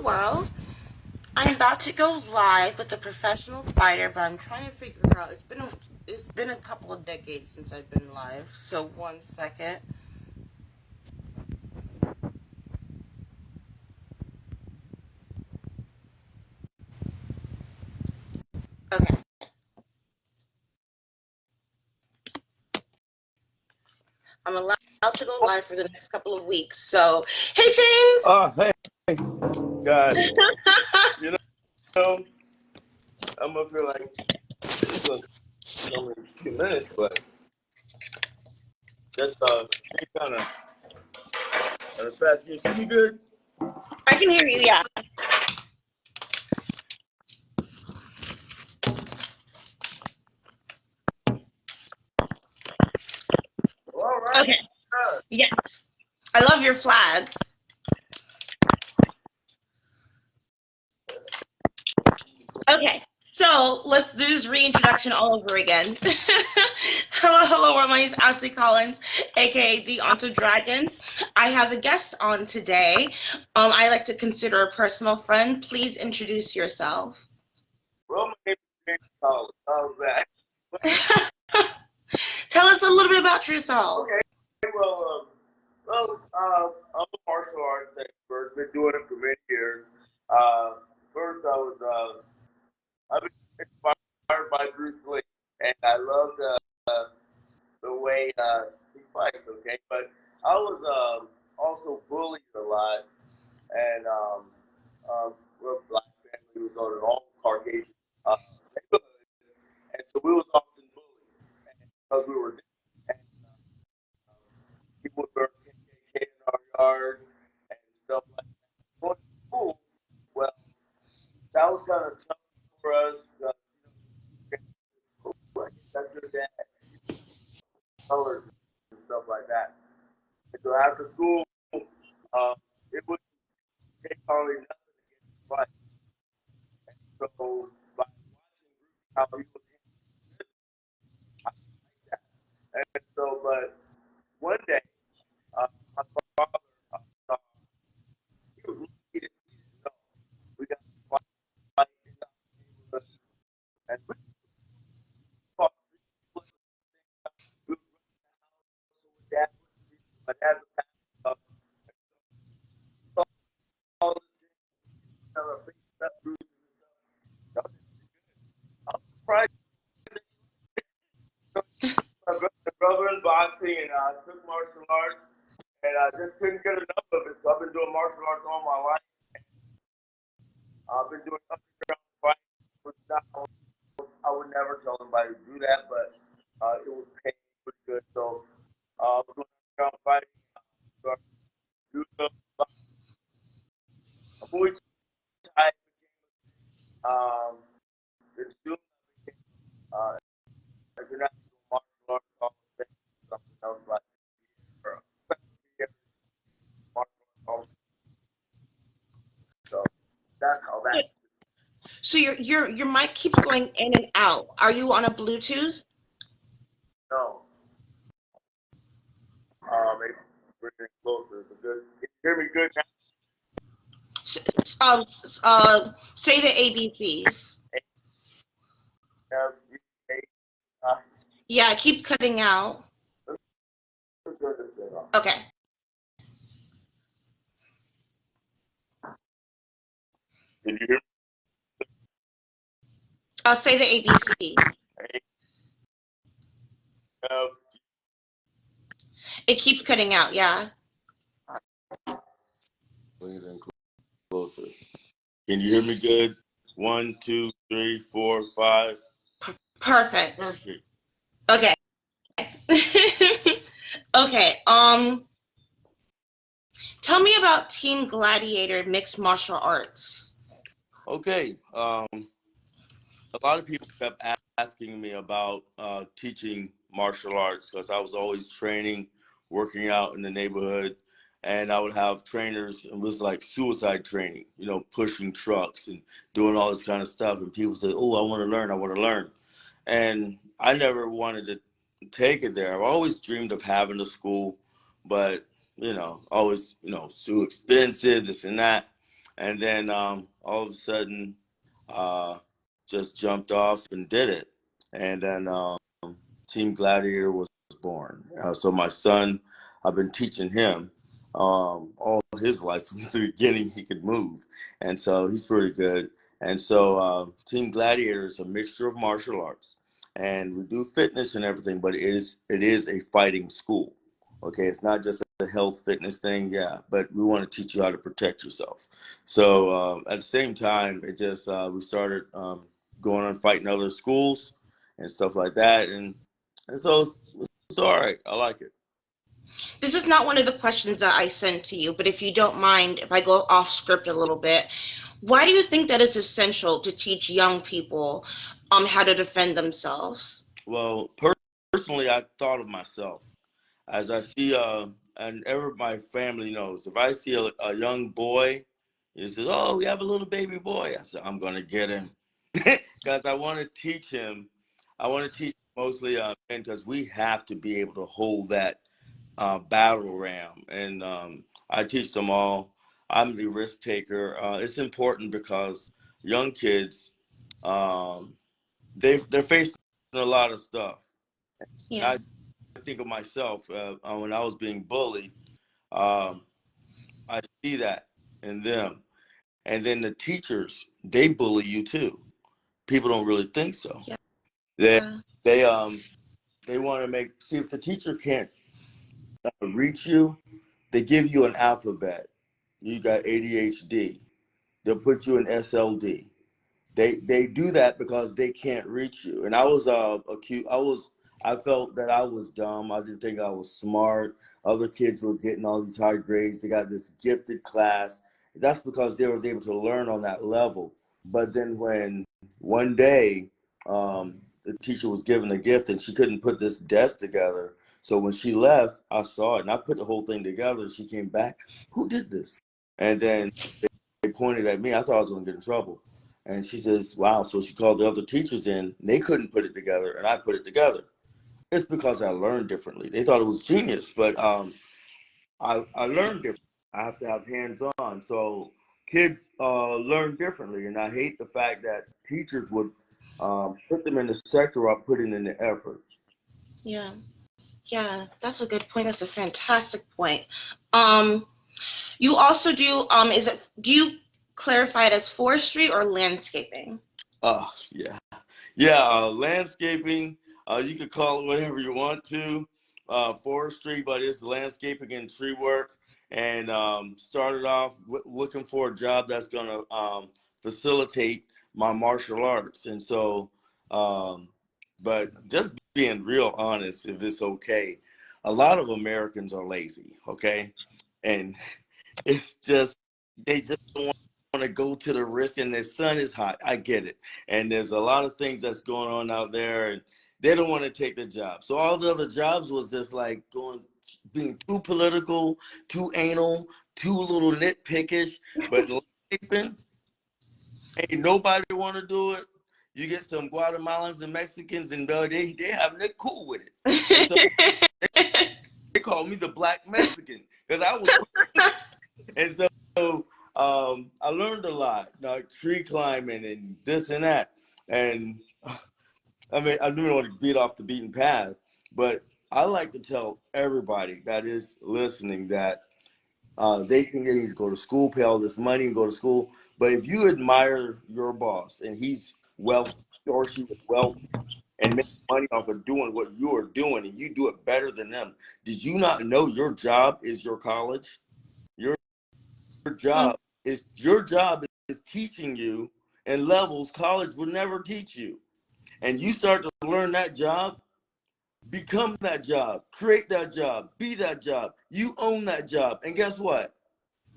the world. I'm about to go live with a professional fighter, but I'm trying to figure out. It's been a couple of decades since I've been live. So 1 second. Okay. I'm allowed to go live for the next couple of weeks. So, hey James. Oh, hey, guys. You know, I'm up here like it's gonna take only a few minutes, but just kind of fast. Can you see me good? I can hear you. Yeah. All right. Okay. Yes. I love your flag. Okay, so let's do this reintroduction all over again. Hello, my name is Ashley Collins, aka the Onto Dragons. I have a guest on today. I like to consider a personal friend. Please introduce yourself. Well, my name is James Collins. How's that? Tell us a little bit about yourself. Okay. I'm a martial arts expert. Been doing it for many years. First, I've been inspired by Bruce Lee, and I love the way he fights. Okay, but I was also bullied a lot, and we're a black family was on an all Caucasian neighborhood, and so we was often bullied because we were different. And people would burn KKK in our yard and stuff like that. Going to school, well, that was kind of tough for us. I guess that's your dad, colors and stuff like that. And so after school, it would take hardly nothing to get to fight. And so by watching how he was I like that. And so, but one day, my father, uh, he was he didn't know. We got to fight in the neighborhood, and we fought. We would run the house so my dad wouldn't see. My dad's a pastor. All this kind of big stuff, bruises and stuff. That was pretty good. I was surprised. My brother in boxing, and I took martial arts, and I just couldn't get enough of it. So I've been doing martial arts all my life. I've been doing underground fighting. I would never tell anybody to do that, but it was paying pretty good. So I was doing underground fighting. Started judo, Muay Thai. Um, it's soon uh, international martial arts hall of fame, something else like martial arts hall. So that's how that. So your mic keeps going in and out. Are you on a Bluetooth? No, maybe bring it closer. It's good. Can you hear me good now? Say the ABCs. F, G, H, I. Yeah, it keeps cutting out. Let's turn this thing off. Okay. Can you hear me? Say the ABC. A, F, G. It keeps cutting out. Yeah. Bring it in closer. Can you hear me good? 1, 2, 3, 4, 5. Perfect. Perfect. Okay. Okay. Tell me about Team Gladiator Mixed Martial Arts. Okay. A lot of people kept asking me about teaching martial arts because I was always training, working out in the neighborhood, and I would have trainers. It was like suicide training, pushing trucks and doing all this kind of stuff. And people say, "Oh, I want to learn. I want to learn." And I never wanted to take it there. I've always dreamed of having a school, but always, too expensive, this and that. and then all of a sudden, uh, just jumped off and did it. And then Team Gladiator was born. So my son, I've been teaching him all his life from the beginning he could move, and so he's pretty good. And so Team Gladiator is a mixture of martial arts, and we do fitness and everything, but it is a fighting school. Okay, it's not just a health fitness thing, yeah, but we want to teach you how to protect yourself. So at the same time, it just we started going on fighting other schools and stuff like that, and so it's all right. I like it. This is not one of the questions that I sent to you, but if you don't mind, if I go off script a little bit, why do you think that it's essential to teach young people how to defend themselves? Well, personally, I thought of myself as I see, and every my family knows if I see a young boy, he says, "Oh, we have a little baby boy." I said, "I'm gonna get him," because I want to teach him. I want to teach mostly men because we have to be able to hold that battle ram, and I teach them all. I'm the risk taker. It's important because young kids, um, they're facing a lot of stuff. And Yeah, I think of myself when I was being bullied. Um, I see that in them, and then the teachers they bully you too. People don't really think so. They yeah, they they want to make see if the teacher can't reach you, they give you an alphabet. You got ADHD. They'll put you in SLD. They do that because they can't reach you. And I was acute. I felt that I was dumb. I didn't think I was smart. Other kids were getting all these high grades. They got this gifted class. That's because they was able to learn on that level. But then when one day the teacher was given a gift and she couldn't put this desk together, so when she left, I saw it and I put the whole thing together. She came back. Who did this? And then they pointed at me. I thought I was going to get in trouble. And she says, wow. So she called the other teachers in. They couldn't put it together, and I put it together. It's because I learned differently. They thought it was genius, but I learned differently. I have to have hands on. So kids learn differently. And I hate the fact that teachers would put them in the sector without putting in the effort. yeah, yeah. That's a good point. That's a fantastic point. Um, you also do do you clarify it as forestry or landscaping? Yeah. Yeah, landscaping, you could call it whatever you want to. Forestry, but it's landscaping and tree work. And started off looking for a job that's going to facilitate my martial arts. And so, um, but just being real honest, if it's okay, a lot of Americans are lazy, okay? And it's just, they just don't want to go to the risk, and the sun is hot. I get it. And there's a lot of things that's going on out there, and they don't want to take the job. So all the other jobs was just like being too political, too anal, too little nitpickish. But landscaping, ain't nobody want to do it. You get some Guatemalans and Mexicans, and they have they're cool with it. And so they call me the Black Mexican because I was. And so I learned a lot, like tree climbing and this and that. And I mean, I don't want to beat off the beaten path, but I like to tell everybody that is listening that they can either go to school, pay all this money, and go to school. But if you admire your boss and he's wealthy or she is wealthy and make money off of doing what you are doing and you do it better than them, did you not know your job is your college? Your Mm, job your job is teaching you in levels college would never teach you. And you start to learn that job, become that job, create that job, be that job. You own that job. And guess what?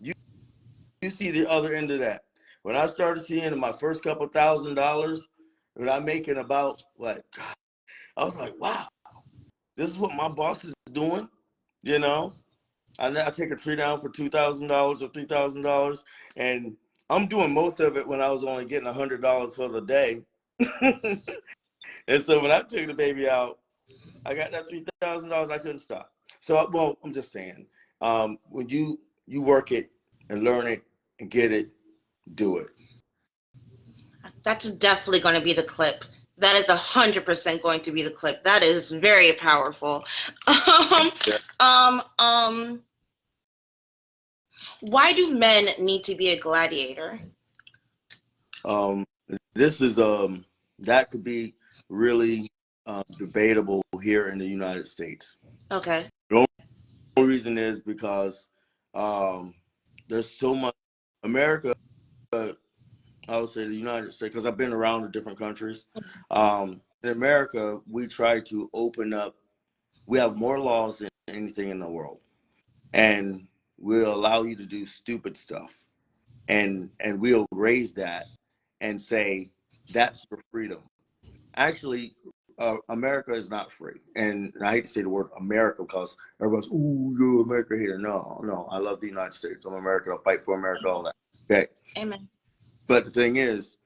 You see the other end of that. When I started seeing my first couple $1,000, when I'm making about what, I was like, wow, this is what my boss is doing, you know? I take a tree down for $2,000 or $3,000, and I'm doing most of it when I was only getting $100 for the day. And so when I took the baby out, I got that $3,000. I couldn't stop. So, well, I'm just saying, when you work it and learn it and get it, do it. That's definitely going to be the clip. That is 100% going to be the clip. That is very powerful. Um, Yeah. um, why do men need to be a gladiator? Um, this is that could be really debatable here in the United States. Okay. The only reason is because um, there's so much America. I would say the United States, because I've been around the different countries. In America, we try to open up. We have more laws than anything in the world, and we'll allow you to do stupid stuff, and we'll raise that and say that's your freedom. Actually, America is not free, and I hate to say the word America because everybody's "ooh, you're an America hater." No, no, I love the United States. I'm American. I'll fight for America. All that. Okay, Amen. but the thing is,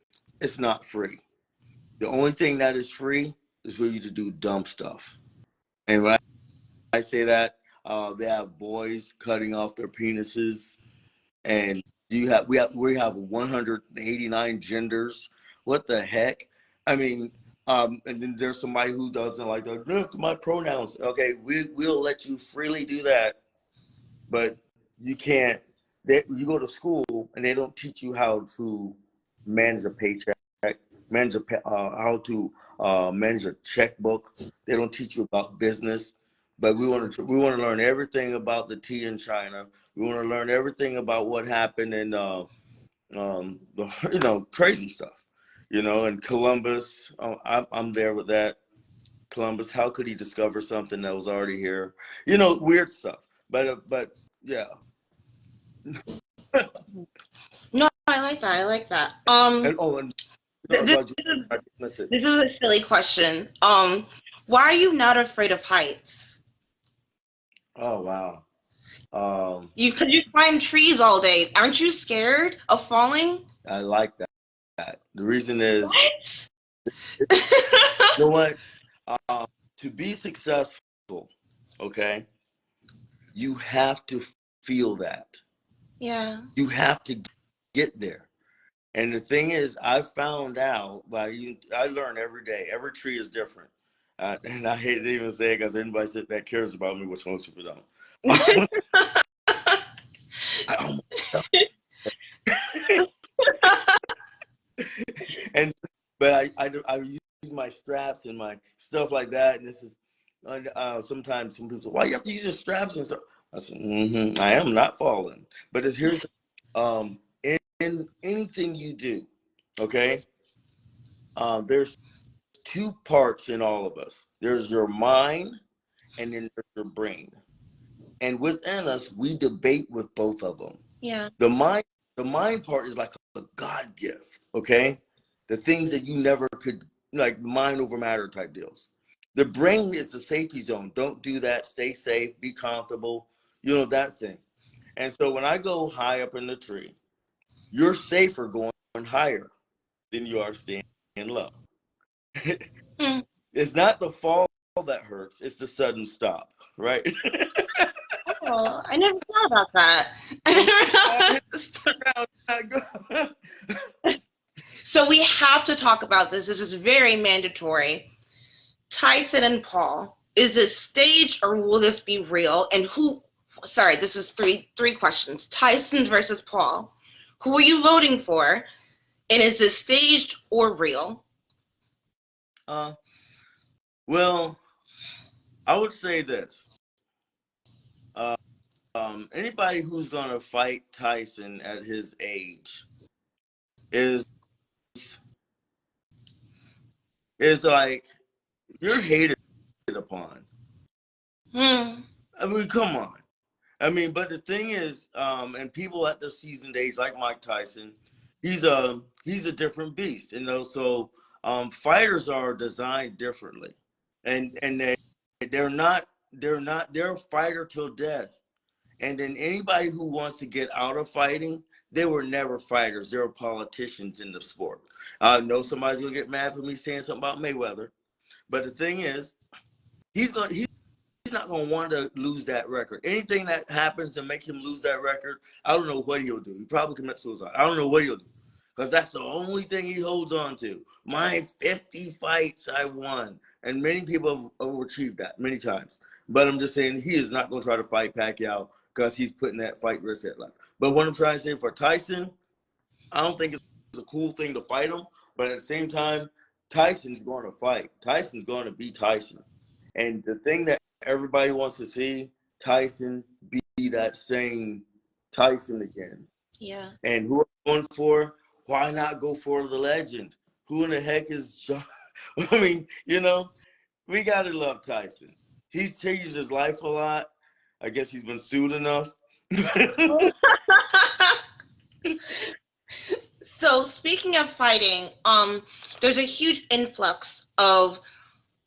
it's not free. The only thing that is free is for you to do dumb stuff. And when I say that, they have boys cutting off their penises, and we have 189 genders. What the heck? I mean, and then there's somebody who doesn't like that. Look, my pronouns. Okay, we'll let you freely do that, but you can't. You go to school and they don't teach you how to manage a paycheck, how to manage a checkbook. They don't teach you about business. But we want to learn everything about the tea in China. We want to learn everything about what happened in the crazy stuff, and Columbus. I'm there with that. Columbus, how could he discover something that was already here? Weird stuff. But yeah. No, I like that. I like that. And sorry, This God, is I missed it. this is a silly question. Why are you not afraid of heights? Oh wow. Um, Because you climb trees all day. Aren't you scared of falling? I like that. The reason is, What? you know what? Um, to be successful, okay, you have to feel that. Yeah. You have to get there. And the thing is, I found out, I learn every day. Every tree is different. And I hate to even say it because anybody that cares about me, which most people don't. I almost and but I use my straps and my stuff like that, and this is sometimes some people say, "Why you have to use your straps and stuff?" I said, "I am not falling." But here's in anything you do, okay? There's two parts in all of us. There's your mind, and then there's your brain. And within us, we debate with both of them. Yeah. The mind, the mind part is like a God gift, okay? The things that you never could, like mind over matter type deals. The brain is the safety zone. Don't do that. Stay safe. Be comfortable. That thing. And so when I go high up in the tree, you're safer going higher than you are staying low. Hmm. It's not the fall that hurts. It's the sudden stop, right? Oh, I never thought about that. I The never fall thought hits about the ground, it's not good. So we have to talk about this. This is very mandatory. Tyson and Paul. Is this staged or will this be real? And who? Sorry, this is three questions. Tyson versus Paul. Who are you voting for? And is this staged or real? Uh, well, I would say this. Uh, Anybody who's gonna fight Tyson at his age is like you're hated upon. Hmm. I mean, come on. I mean, but the thing is, and people at the seasoned age like Mike Tyson, he's a different beast, So fighters are designed differently, and they're a fighter till death. And then anybody who wants to get out of fighting, they were never fighters. They were politicians in the sport. I know somebody's gonna get mad for me saying something about Mayweather, but the thing is, he's not going to want to lose that record. Anything that happens to make him lose that record, I don't know what he'll do. He probably commit suicide. I don't know what he'll do. Because that's the only thing he holds on to. My 50 fights I won. And many people have overachieved that many times. But I'm just saying he is not going to try to fight Pacquiao because he's putting that fight risk at life. But what I'm trying to say for Tyson, I don't think it's a cool thing to fight him. But at the same time, Tyson's going to fight. Tyson's going to be Tyson. And the thing that everybody wants to see, Tyson be that same Tyson again. Yeah. And who are we going for? Why not go for the legend? Who in the heck is John? I mean, we got to love Tyson. He's changed his life a lot. I guess he's been sued enough. So speaking of fighting, there's a huge influx of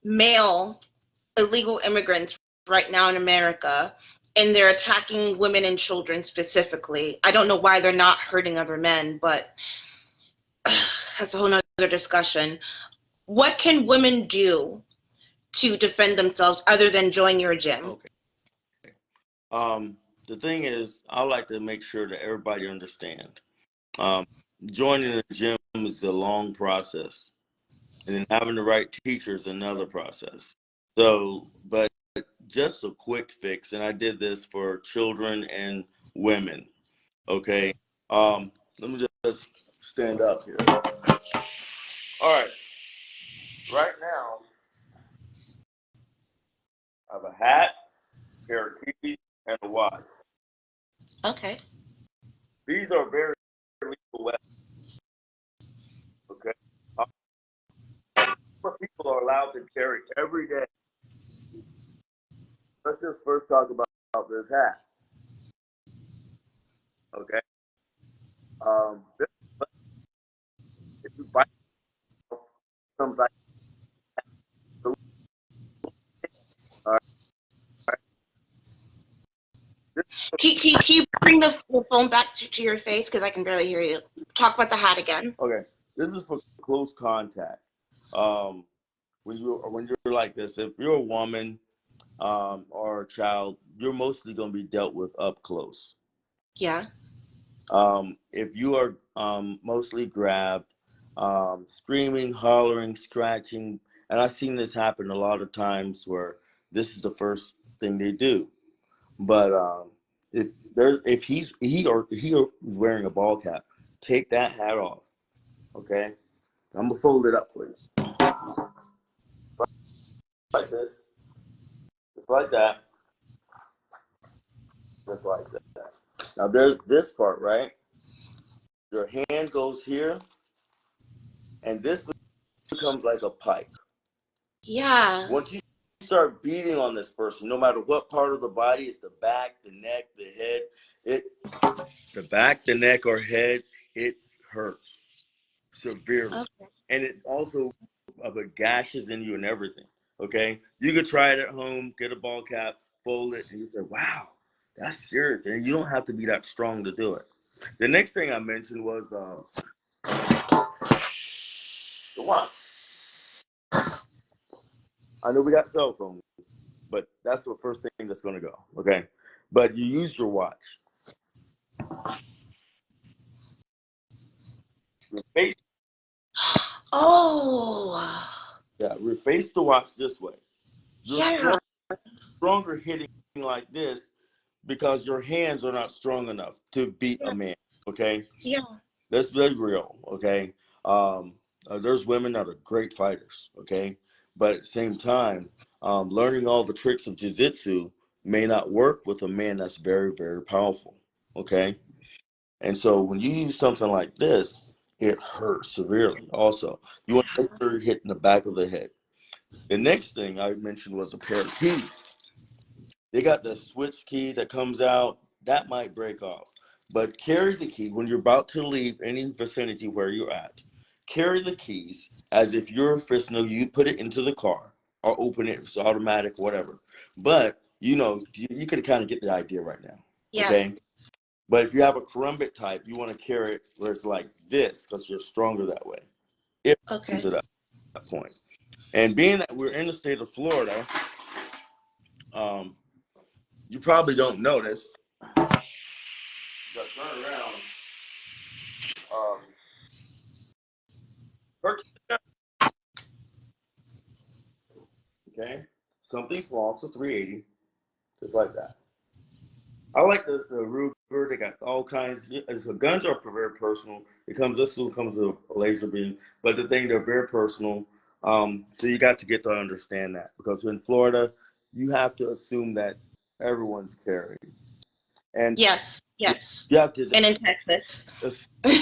male illegal immigrants right now in America, and they're attacking women and children specifically. I don't know why they're not hurting other men, but that's a whole nother discussion. What can women do to defend themselves other than join your gym? Okay. The thing is, I like to make sure that everybody understand. Um, Joining the gym is a long process, and then having the right teacher is another process. So, but just a quick fix, and I did this for children and women. Okay. Let me just stand up here. All right. Right now, I have a hat, pair of keys, and a watch. Okay. These are very legal weapons. Okay. What people are allowed to carry every day. Let's just first talk about this hat. Okay. This, if you bite it, comes like all right. This, Can you bring the phone back to your face because I can barely hear you? Talk about the hat again. okay. This is for close contact. Um, when you're like this, if you're a woman or a child, you're mostly going to be dealt with up close. Yeah. If you are mostly grabbed, screaming, hollering, scratching, and I've seen this happen a lot of times where this is the first thing they do. But if he is wearing a ball cap, take that hat off. Okay, I'm gonna fold it up for you like this, just like that, just like that. Now there's this part, right? Your hand goes here, and this becomes like a pipe. Yeah. Once you start beating on this person, no matter what part of the body, it's the back, the neck, the head, it the back, the neck, or head, it hurts severely. Okay. And it also gashes in you and everything. Okay? You could try it at home, get a ball cap, fold it, and you say, wow, that's serious. And you don't have to be that strong to do it. The next thing I mentioned was the watch. I know we got cell phones, but that's the first thing that's going to go. Okay? But you use your watch. Reface, Oh. yeah, reface the watch this way. You're Yeah. stronger hitting like this because your hands are not strong enough to beat a Yeah. man. Okay, Yeah. let's be real. Okay, there's women that are great fighters. Okay, but at the same time, learning all the tricks of jiu-jitsu may not work with a man that's very, very powerful. Okay, and so when you use something like this, it hurts severely. Also, you want to make sure you're hitting the back of the head. The next thing I mentioned was a pair of keys. They got the switch key that comes out. That might break off. But carry the key when you're about to leave any vicinity where you're at. Carry the keys as if you're you put it into the car or open it. If it's automatic, whatever. But, you could kind of get the idea right now. Yeah. Okay? But if you have a karambit type, you want to carry it where it's like this because you're stronger that way. If Okay. to that point. And being that we're in the state of Florida, um, you probably don't notice, but turn around. Um, purchase a gun, okay? Something small, so 380, just like that. I like the Ruger. They got all kinds. So guns are very personal. It comes this one comes with a laser beam, but the thing they're very personal. So you got to get to understand that because in Florida, you have to assume that everyone's carrying, and Yes, you, yes. you have to And in Texas. just you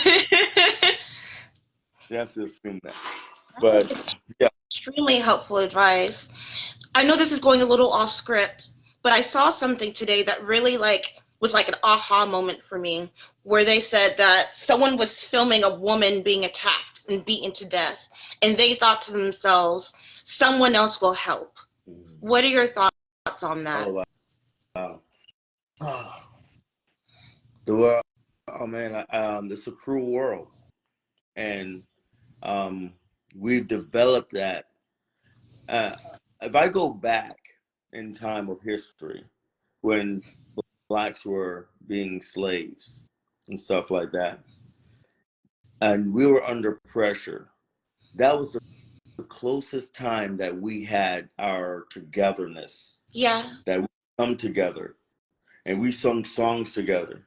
have to assume that. Oh, But it's yeah, extremely helpful advice. I know this is going a little off script, but I saw something today that really was like an aha moment for me, where they said that someone was filming a woman being attacked and beaten to death, and they thought to themselves, someone else will help. What are your thoughts on that? oh wow, the world. Oh man, it's a cruel world, and um, we've developed that. Uh, if I go back in time of history, when blacks were being slaves and stuff like that, and we were under pressure, that was the closest time that we had our togetherness, Yeah, that we come together and we sung songs together.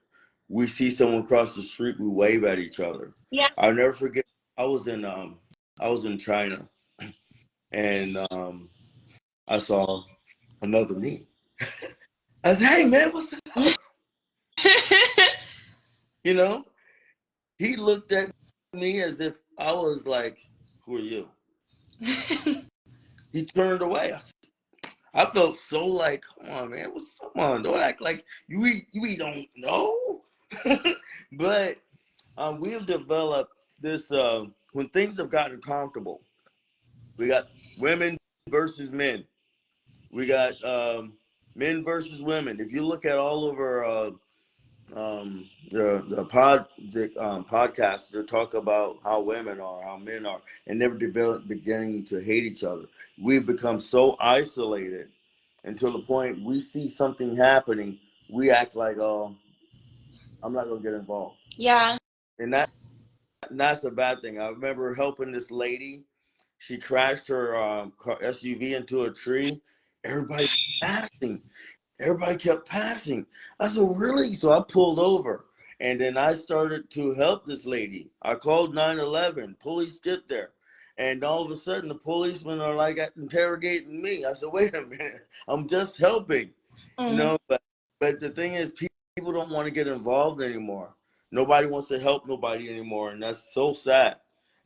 We see someone across the street, we wave at each other. yeah. I'll never forget. I was in China, and I saw another me. I said, "Hey man, what's up?" You know, he looked at me as if I was like, "Who are you?" He turned away. I felt so like, "Come on, man, what's up, on? Don't act like you don't know." But we've developed this. When things have gotten comfortable, we got women versus men. We got men versus women. If you look at all over the podcasts that talk about how women are, how men are, and they're beginning to hate each other. We've become so isolated until the point we see something happening, we act like, oh, I'm not gonna get involved, Yeah, and that's a bad thing. I remember helping this lady. She crashed her SUV into a tree. Everybody passing. Everybody kept passing. I said, really? So I pulled over. And then I started to help this lady. I called 911. Police get there. And all of a sudden, the policemen are like interrogating me. I said, wait a minute. I'm just helping. You mm, know, but the thing is, people don't want to get involved anymore. Nobody wants to help nobody anymore. And that's so sad.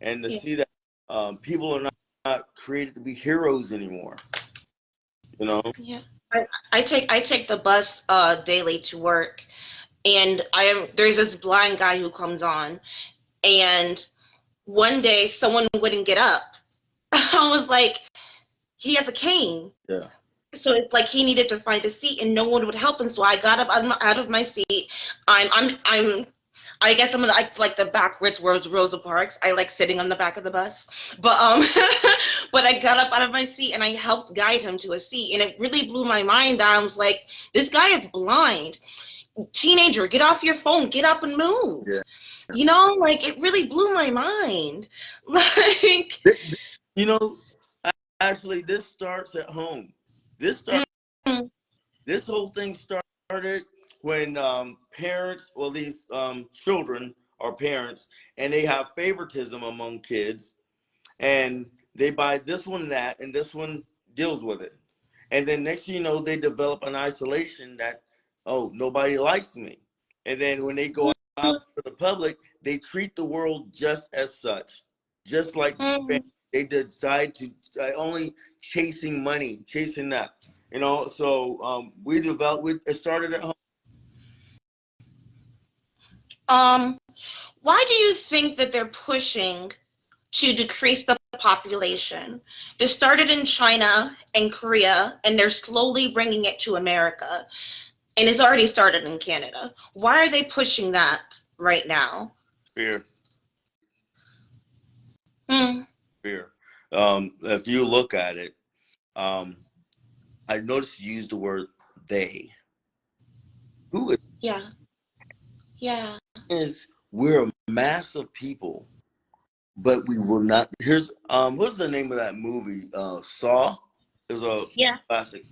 And to yeah, see that people are not created to be heroes anymore, you know? yeah. I take the bus daily to work, and there's this blind guy who comes on, and one day someone wouldn't get up. I was like, he has a cane. Yeah. So it's like he needed to find a seat and no one would help him. So I got up out of my seat. I guess I'm like the backwards words Rosa Parks. I like sitting on the back of the bus. But but I got up out of my seat and I helped guide him to a seat. And it really blew my mind. I was like, this guy is blind. Teenager, get off your phone, get up and move. Yeah. Like it really blew my mind. Like You know, actually, this starts at home. This start. mm, This whole thing started when parents, well, these children are parents, and they have favoritism among kids, and they buy this one that, and this one deals with it, and then next thing you know, they develop an isolation that, oh, nobody likes me, and then when they go out to the public, they treat the world just as such, just like mm, they decide to only chasing money, chasing that. So we developed. It started at home. um why do you think that they're pushing to decrease the population? This started in China and Korea, and they're slowly bringing it to America, and it's already started in Canada. Why are they pushing that right now? Fear, Hmm. fear. If you look at it, um, I noticed you use the word they. Who Yeah. Yeah. is we're a mass of people, but we will not. Here's what's the name of that movie? Saw. It was a Yeah. classic,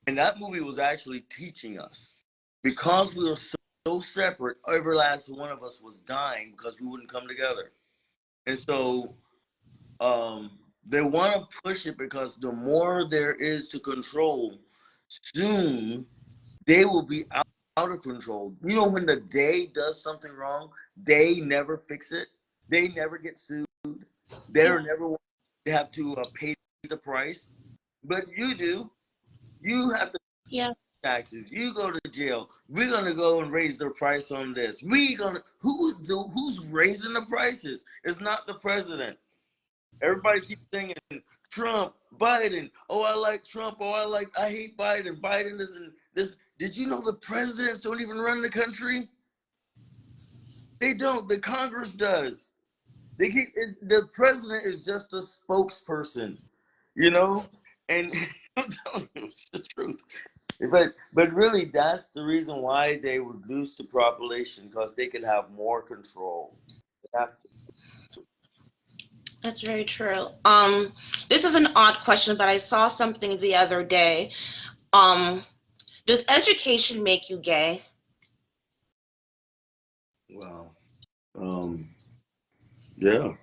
and that movie was actually teaching us because we were so separate. Every last one of us was dying because we wouldn't come together, and so they want to push it because the more there is to control, soon they will be out of control. You know, when the day does something wrong, they never fix it. They never get sued. Yeah. They're never they have to pay the price. But you do. You have to Yeah. pay taxes. You go to jail. We're gonna go and raise the price on this. We gonna who's raising the prices? It's not the president. Everybody keeps saying Trump, Biden. Oh, I like Trump. Oh, I hate Biden. Biden isn't this. Did you know the presidents don't even run the country? They don't. The Congress does. The president is just a spokesperson, you know. And I'm telling you, it's the truth. But really, that's the reason why they reduced the population because they could have more control. That's That's very true. This is an odd question, but I saw something the other day. Um, does education make you gay? wow. Um, yeah,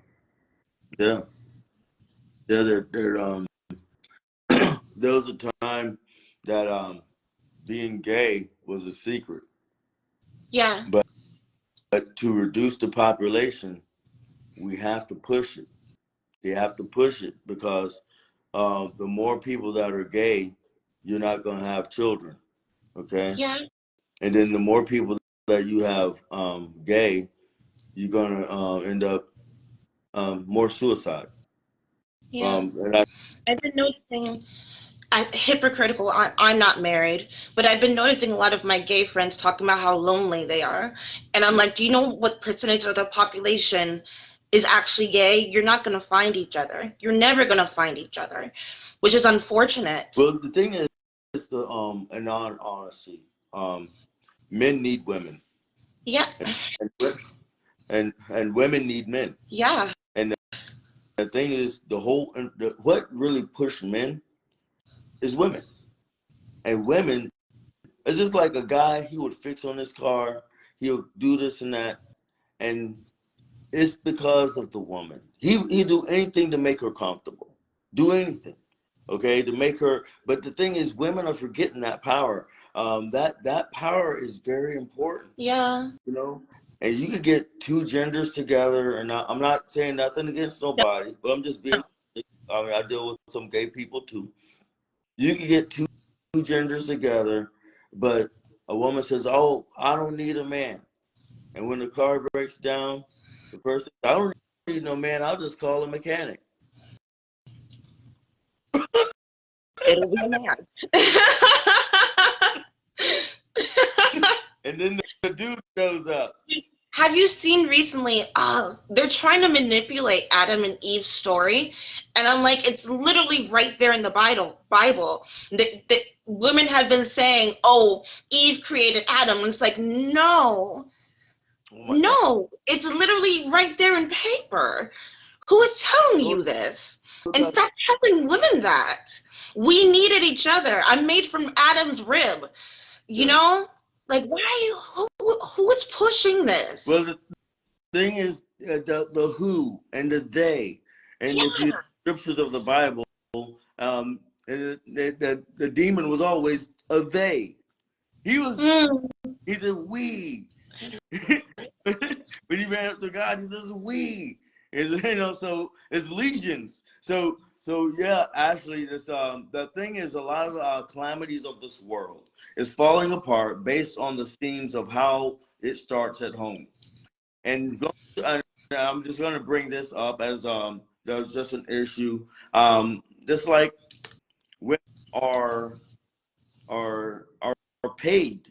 yeah, yeah. They're there was a time that being gay was a secret, Yeah. but to reduce the population, we have to push it. They have to push it because the more people that are gay, you're not going to have children. Okay, Yeah. and then the more people that you have gay, you're going to end up more suicide. Yeah. And I, I've been noticing. I'm hypocritical. I'm not married, but I've been noticing a lot of my gay friends talking about how lonely they are. And I'm like, do you know what percentage of the population is actually gay? You're not going to find each other. You're never going to find each other, which is unfortunate. well, the thing is the in all honesty, men need women, Yeah. and and women need men. Yeah. And the thing is, what really pushed men is women. And women, it's just like a guy, he would fix on his car, he'll do this and that, and it's because of the woman. He'd do anything to make her comfortable, do anything, okay, to make her. But the thing is, women are forgetting that power. That power is very important, Yeah. you know. And you could get two genders together, and I'm not saying nothing against nobody, but I'm just being. I mean, I deal with some gay people too. You can get two genders together, but a woman says, "Oh, I don't need a man." And when the car breaks down, the first thing, I don't need no man. I'll just call a mechanic. It'll be a man. And then the dude shows up. Have you seen recently? They're trying to manipulate Adam and Eve's story, and I'm like, it's literally right there in the Bible. The women have been saying, "Oh, Eve created Adam," and it's like, no, Oh my God. no, it's literally right there in paper. Who is telling Go you this? look And up. stop telling women that. We needed each other. I'm made from Adam's rib. You Yes. know, like why? Who is pushing Well, this? the thing is, the who and the they, and if you Yeah. scriptures of the Bible, and the demon was always a they. He was. Mm, He said we. When he ran up to God, he says, "We," is so it's legions. So yeah, actually, this the thing is, a lot of the calamities of this world is falling apart based on the themes of how it starts at home. And I'm just going to bring this up as there's just an issue. Just like women are are paid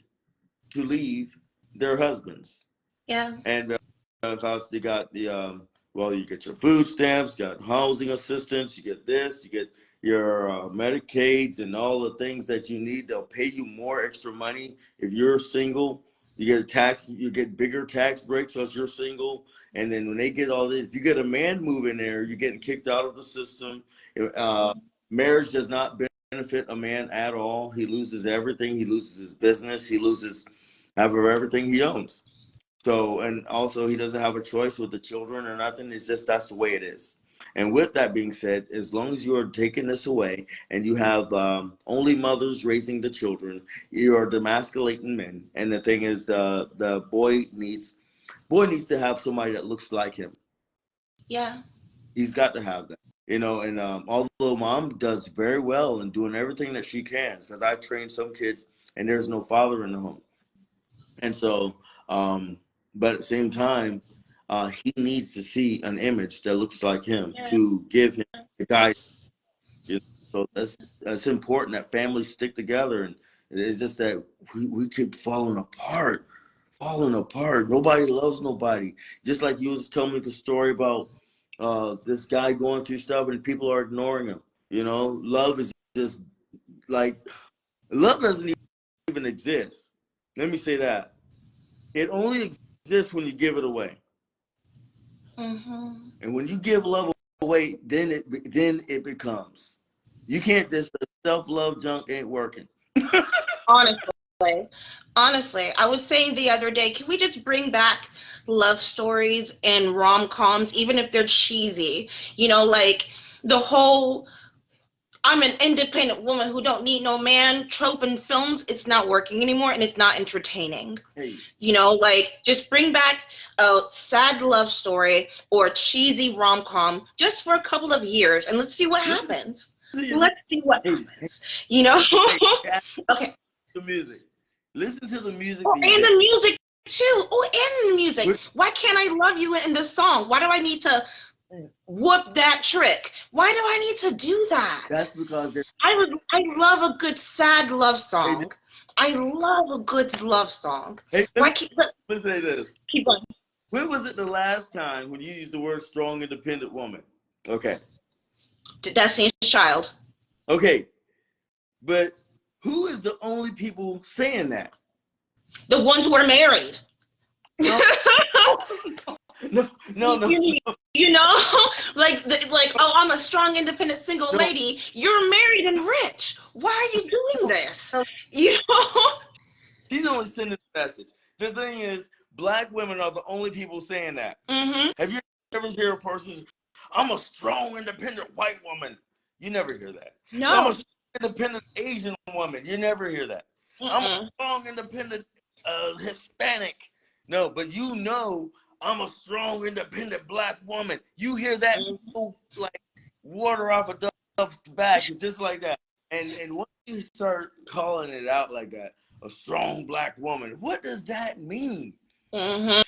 to leave their husbands yeah. and because they got the well, you get your food stamps, got housing assistance, you get this, you get your Medicaids and all the things that you need. They'll pay you more extra money if you're single. You get a tax, you get bigger tax breaks because you're single. And then when they get all this, if you get a man move in there, you're getting kicked out of the system. Uh, Marriage does not benefit a man at all. He loses everything. He loses his business. He loses half of everything he owns. So, and also he doesn't have a choice with the children or nothing. It's just that's the way it is. And with that being said, as long as you're taking this away and you have only mothers raising the children, you are demasculating men. And the thing is, the boy needs to have somebody that looks like him. Yeah. He's got to have that, you know. And although mom does very well in doing everything that she can, because I train some kids and there's no father in the home. And so, but at the same time, he needs to see an image that looks like him Yeah. to give him the guidance. You know? So that's important that families stick together. And it's just that we keep falling apart. Nobody loves nobody. Just like you was telling me the story about this guy going through stuff and people are ignoring him. You know, love is just like love doesn't even exist. Let me say that. It only exists when you give it away. Mm-hmm. And when you give love away, then it becomes. You can't just self love junk ain't working. Honestly, honestly, I was saying the other day, can we just bring back love stories and rom-coms, even if they're cheesy? You know, like the whole I'm an independent woman who don't need no man trope in films. It's not working anymore and it's not entertaining. Hey, You know, like just bring back a sad love story or a cheesy rom com just for a couple of years and let's see what listen happens. to your Let's see what hey, hey, happens. You know? hey, add Okay. the music. Listen to the music Oh, these and days. the music too. Oh, and the music. We're, Why can't I love you in this song? Why do I need to whoop that trick? Why do I need to do that? that's because I love a good sad love hey, song. I love a good love song. hey, Why keep let me say this. keep going? When was it the last time when you used the word strong, independent woman? Okay. Destiny's Child. Okay. But who is the only people saying that? The ones who are married. No, no, no, no, you, no, you know, like oh, I'm a strong, independent, single no, lady. You're married and rich. Why are you doing no, this? no. You know. She's only sending a message. The thing is, black women are the only people saying that. Mhm. Have you ever heard a person, I'm a strong, independent white woman? You never hear that. I'm a No. strong, independent Asian woman. You never hear that. I'm a Mm-mm. strong, independent Hispanic. No, but you know, I'm a strong, independent black woman. You hear that Mm. so, like water off a duck's back. It's just like that. And once you start calling it out like that, a strong black woman, what does that mean? Mhm.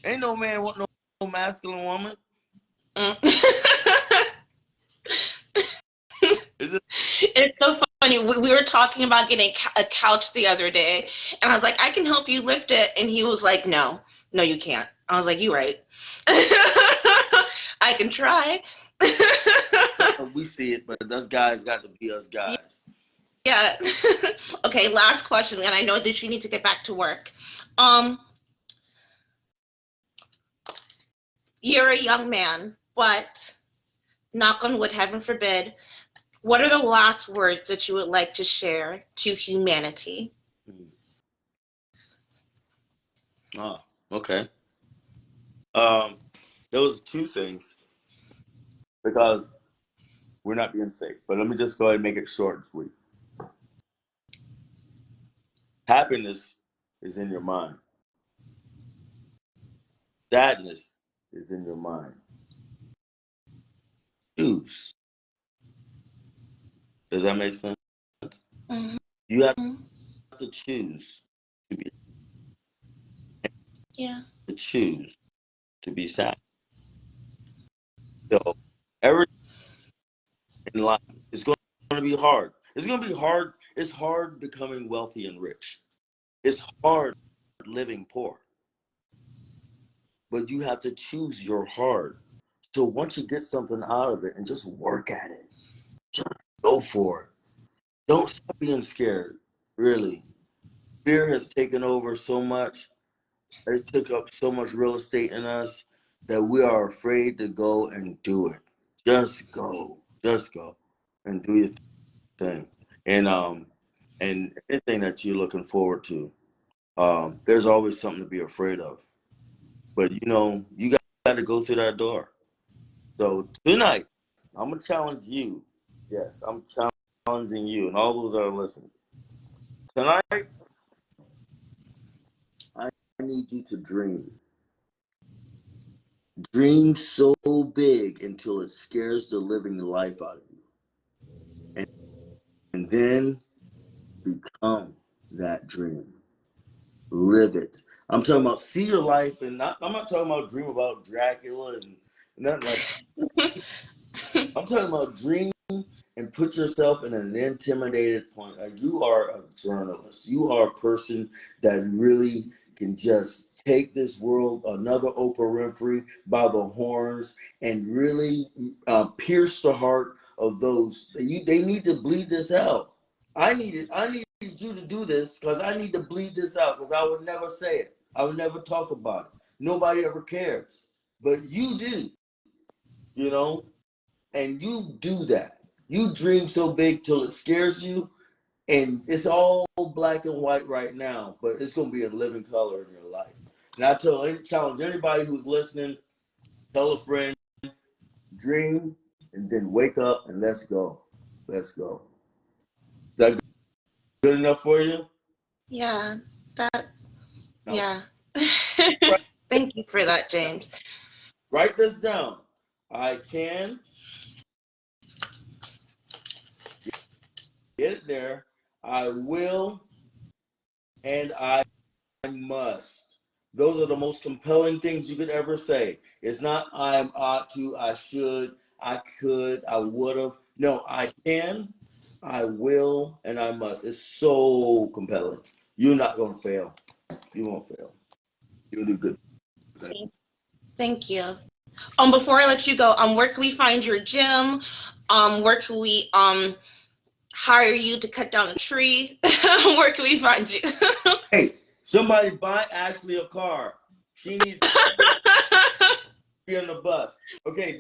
Ain't no man want no masculine woman. Mm. Is it? It's so funny. We were talking about getting a couch the other day, and I was like, I can help you lift it. And he was like, No, no, you can't. I was like, You right. I can try. We see it, but us guys got to be us guys. Yeah. Okay, last question, and I know that you need to get back to work. Um, you're a young man, but knock on wood, heaven forbid, what are the last words that you would like to share to humanity? Mm. Oh, okay. Um, there was two things because we're not being safe. But let me just go ahead and make it short and sweet. Happiness is in your mind. Sadness is in your mind. Choose. Does that make sense? Mhm. You have to choose to be Yeah. to choose to be sad. So everything in life is going to be hard. It's going to be hard. It's hard becoming wealthy and rich. It's hard living poor. But you have to choose your hard. So once you get something out of it and just work at it, just go for it. Don't stop being scared. Really, fear has taken over so much. It took up so much real estate in us that we are afraid to go and do it. Just go, and do your thing. And and anything that you're looking forward to, there's always something to be afraid of. But you got to go through that door. So tonight, I'm gonna challenge you. Yes, I'm challenging you and all those that are listening. Tonight, I need you to dream. Dream so big until it scares the living life out of you. And, and then become that dream. Live it. I'm talking about see your life, and I'm not talking about dream about Dracula and nothing like. I'm talking about dream and put yourself in an intimidated point. Like you are a journalist. You are a person that really can just take this world, another Oprah Winfrey, by the horns and really pierce the heart of those. They need to bleed this out. I needed you to do this because I need to bleed this out because I would never say it. I would never talk about it. Nobody ever cares. But you do, you know, and you do that. You dream so big till it scares you, and it's all black and white right now, but it's gonna be a living color in your life. And challenge anybody who's listening, tell a friend, dream, and then wake up and let's go. Let's go. Is that good enough for you? Yeah, that, Now yeah. write, Thank you for that, James. write this down. I can get it there. I will, and I must. Those are the most compelling things you could ever say. It's not I ought to, I should, I could, I would have. No, I can, I will, and I must. It's so compelling. You're not going to fail. You won't fail. You'll do good things. Thank you. Before I let you go, where can we find your gym? Where can we hire you to cut down a tree? Where can we find you? Hey, somebody buy Ashley a car. She needs to be on the bus. Okay,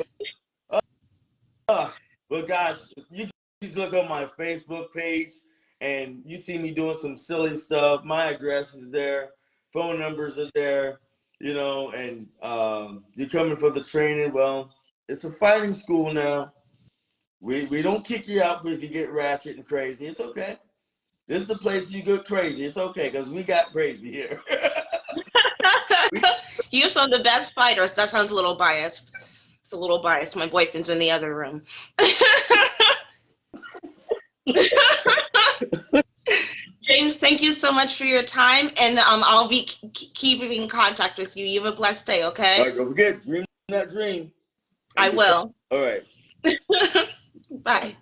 but gosh, you can just look on my Facebook page and you see me doing some silly stuff. My address is there, phone numbers are there, and you're coming for the training. Well, it's a fighting school now. We don't kick you out if you get ratchet and crazy. It's okay. This is the place you get crazy. It's okay because we got crazy here. we, You're some of the best fighters. That sounds a little biased. It's a little biased. My boyfriend's in the other room. James, thank you so much for your time, and I'll be keeping in contact with you. You have a blessed day, all okay? right, don't forget, dream that dream. I And will. all right. Bye.